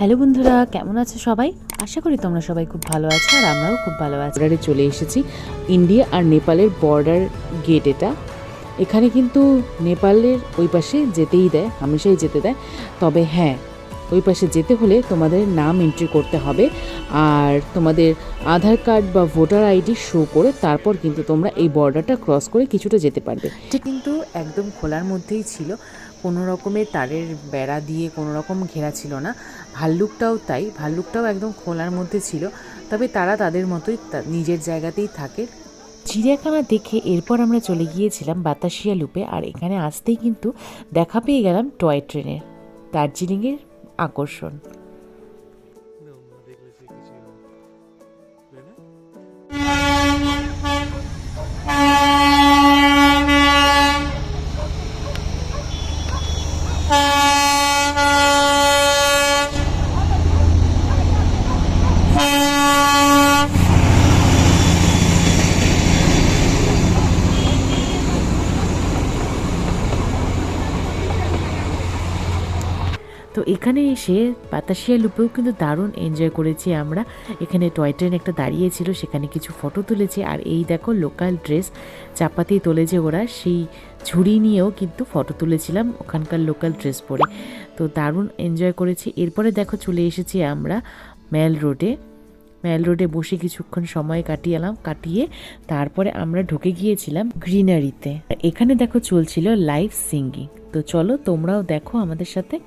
Hello বন্ধুরা, কেমন আছো সবাই? আশা করি তোমরা সবাই খুব ভালো আছো আর আমরাও খুব ভালো আছি। বর্ডারে চলে এসেছি, ইন্ডিয়া আর নেপালের বর্ডার গেট এটা। এখানে কিন্তু নেপালের ওই পাশে যেতেই দেয়, হামেশাই যেতে দেয়। তবে হ্যাঁ, ওই পাশে যেতে হলে তোমাদের নাম এন্ট্রি করতে হবে আর তোমাদের আধার কার্ড বা ভোটার আইডি শো করে তারপর কিন্তু তোমরা এই বর্ডারটা ক্রস করে কিছুটা যেতে পারবে। ঠিক কিন্তু একদম খোলার মধ্যেই ছিল, কোনো রকমের তারের বেড়া দিয়ে কোনো রকম ঘেরা ছিল না। ভাল্লুকটাও তাই, ভাল্লুকটাও একদম খোলার মধ্যে ছিল, তবে তারা তাদের মতোই নিজের জায়গাতেই থাকে। চিড়িয়াখানা দেখে এরপর আমরা চলে গিয়েছিলাম বাতাসিয়া লুপে, আর এখানে আসতেই কিন্তু দেখা পেয়ে গেলাম টয় ট্রেনের, দার্জিলিংয়ের আকর্ষণ। তো এখানে এসে বাতাসিয়া লুপেও কিন্তু দারুণ এনজয় করেছি আমরা। এখানে টয় ট্রেন একটা দাঁড়িয়েছিল, সেখানে কিছু ফটো তুলেছি। আর এই দেখো লোকাল ড্রেস চাপাতেই তোলেছে ওরা, সেই ঝুড়ি নিয়েও কিন্তু ফটো তুলেছিলাম ওখানকার লোকাল ড্রেস পরে। তো দারুণ এনজয় করেছি। এরপরে দেখো চলে এসেছি আমরা মেল রোডে বসে কিছুক্ষণ সময় কাটিয়ে তারপরে আমরা ঢুকে গিয়েছিলাম গ্রিনারিতে। এখানে দেখো চলছিল লাইভ সিঙ্গিং। তো চলো তোমরাও দেখো আমাদের সাথে।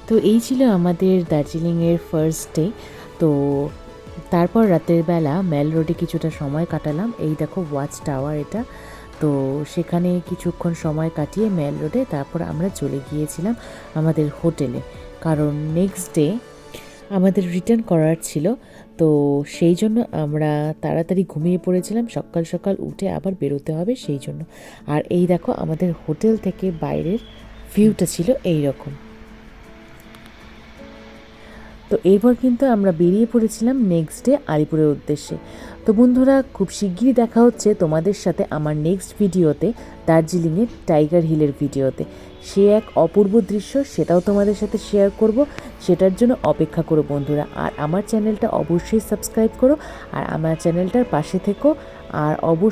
তো এই ছিল আমাদের দার্জিলিংয়ের ফার্স্ট ডে। তো তারপর রাতের বেলা মেল রোডে কিছুটা সময় কাটালাম। এই দেখো ওয়াচ টাওয়ার এটা। তো সেখানে কিছুক্ষণ সময় কাটিয়ে মেল রোডে তারপর আমরা চলে গিয়েছিলাম আমাদের হোটেলে, কারণ নেক্সট ডে আমাদের রিটার্ন করার ছিল। তো সেই জন্য আমরা তাড়াতাড়ি ঘুমিয়ে পড়েছিলাম, সকাল সকাল উঠে আবার বেরোতে হবে সেই জন্য। আর এই দেখো আমাদের হোটেল থেকে বাইরের ভিউটা ছিল এই রকম। তো এরপর কিন্তু আমরা বেরিয়ে পড়েছিলাম নেক্সট ডে আলিপুরের উদ্দেশ্যে। তো বন্ধুরা, খুব শিগগিরই দেখা হচ্ছে তোমাদের সাথে আমার নেক্সট ভিডিওতে, দার্জিলিংয়ের টাইগার হিলের ভিডিওতে। সে এক অপূর্ব দৃশ্য, সেটাও তোমাদের সাথে শেয়ার করব। সেটার জন্য অপেক্ষা করো বন্ধুরা। আর আমার চ্যানেলটা অবশ্যই সাবস্ক্রাইব করো আর আমার চ্যানেলটার পাশে থেকো। আর অবশ্যই